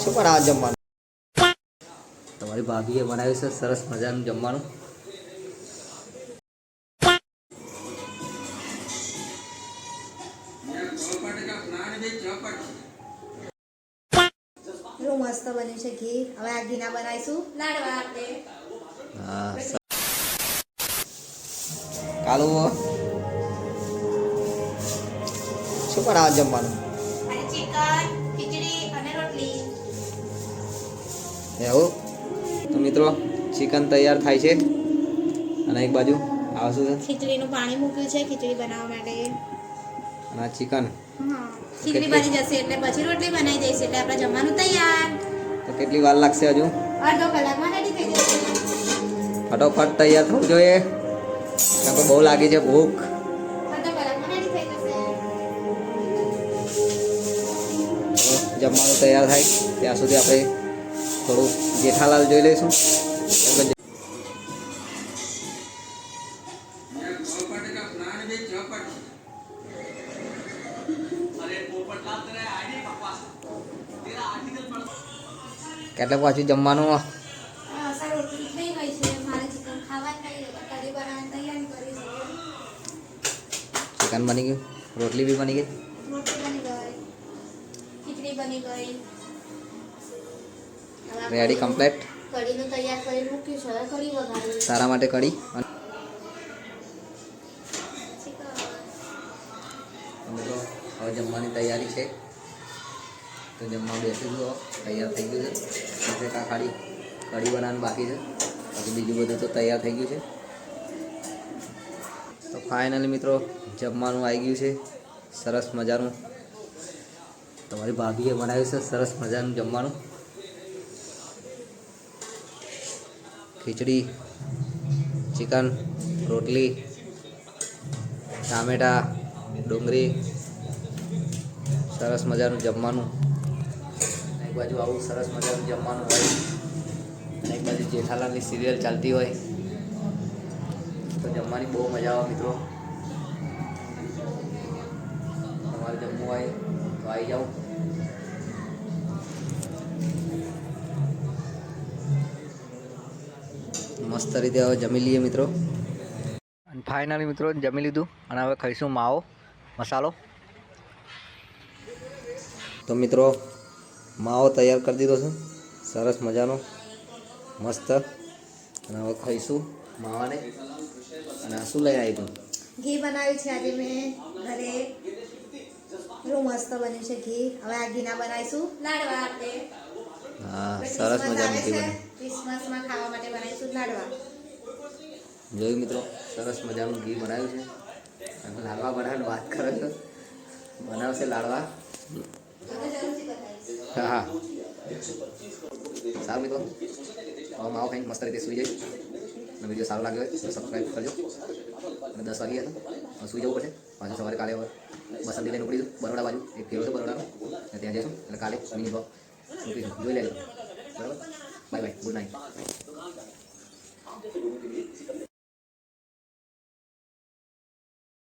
શું બનાવે જમવાનું? તમારી ભાભીએ બનાવ્યું છે સરસ મજાનું જમવાનું. એટલું મસ્ત બન્યું છે ઘી. હવે આ ઘીના બનાવીશું લાડવા આપણે. હા, કાલુ શું બનાવે જમવાનું? અને ચિકન, ખીચડી અને રોટલી. એવું તો મિત્રો ચિકન તૈયાર થાય છે અને એક બાજુ આ શું છે? ખીચડીનું પાણી મૂક્યું છે ખીચડી બનાવવા માટે. અને આ ચિકન. હા, ખીચડી બની જશે એટલે પછી રોટલી બનાવી દઈશું એટલે આપણે જમવાનું તૈયાર. તો કેટલી વાર લાગશે હજુ? અડધો કલાકમાં રેડી થઈ જશે. ફટોફટ તૈયાર થવું જોઈએ, કેમ કે બહુ લાગી છે ભૂખ. અડધો કલાકમાં રેડી થઈ જશે. જમવાનું તૈયાર થાય ત્યાં સુધી આપણે થોડું જેઠાલાલ જોઈ લઈશું. કેટલાક પાછું જમવાનું રોટલી થઈ ગઈ છે. મારે ચિકન ખાવાની કઢી બનાવવાની તૈયારી કરી છે. ચિકન બની ગયું, રોટલી બી બની ગઈ, રોટલી બની ગઈ, ખીચડી બની ગઈ. Ready complete. કઢીનું તૈયાર કરી મૂક્યું છે. હવે કઢી વઘારી. તારા માટે કઢી. હવે જમવાની તૈયારી છે તો જમવા બેસીશું. તૈયાર થઈ ગયું છે. ખાલી કઢી બનાવવાનું બાકી છે, બાકી બીજું બધું તો તૈયાર થઈ ગયું છે. તો ફાઇનલી મિત્રો જમવાનું આવી ગયું છે સરસ મજાનું. તમારી ભાભીએ બનાવ્યું છે સરસ મજાનું જમવાનું. ખીચડી, ચિકન, રોટલી, ટામેટા, ડુંગળી, સરસ મજાનું જમવાનું. એક બાજુ આવું સરસ મજાનું જમવાનું હોય અને એક બાજુ જેઠાલાલની સિરિયલ ચાલતી હોય તો જમવાની બહુ મજા આવે મિત્રો. તમારે જમવું હોય તો આવી જાઓ. મસ્ત રીતે હવે જમી લઈએ મિત્રો. અને ફાઇનલી મિત્રો જમી લીધું અને હવે ખાઈશું માવો મસાલો. તો મિત્રો માવો તૈયાર કરી દીધો છે સરસ મજાનો મસ્ત. અને હવે ખાઈશું માવાને. અને આ શું લઈ આવી તું? ઘી બનાવ્યું છે આજે મેં ઘરે. એટલું મસ્ત બન્યું છે ઘી. હવે આ ઘીના બનાવીશું લાડવા આપણે. હા, સરસ મજાનું ઘી બને. ક્રિસમસમાં ખાવા માટે બનાવીશું લાડવા. જોયું મિત્રો સરસ મજાનું ઘી બનાવ્યું છે. લાડવા બનાવવાની વાત કરે છે, બનાવશે લાડવા. હા હા, સારું મિત્રો. હવે માવો ખાઈને મસ્ત રીતે સૂઈ જઈશ. અને વિડીયો સારો લાગ્યો હોય તો સબસ્ક્રાઈબ કરજો. અને 10 વાગી ગયા તો સૂઈ જવું પડશે. પાછું સવારે કાલે હવે બસંતી લઈને ઉપડીશું બરોડા બાજુ. એક ફેરો છે બરોડાનો, ત્યાં જઈશું એટલે કાલે મિની બ્લોગ મૂકીશું, જોઈ લેજો. બરાબર, બાય બાય, ગુડ નાઇટ.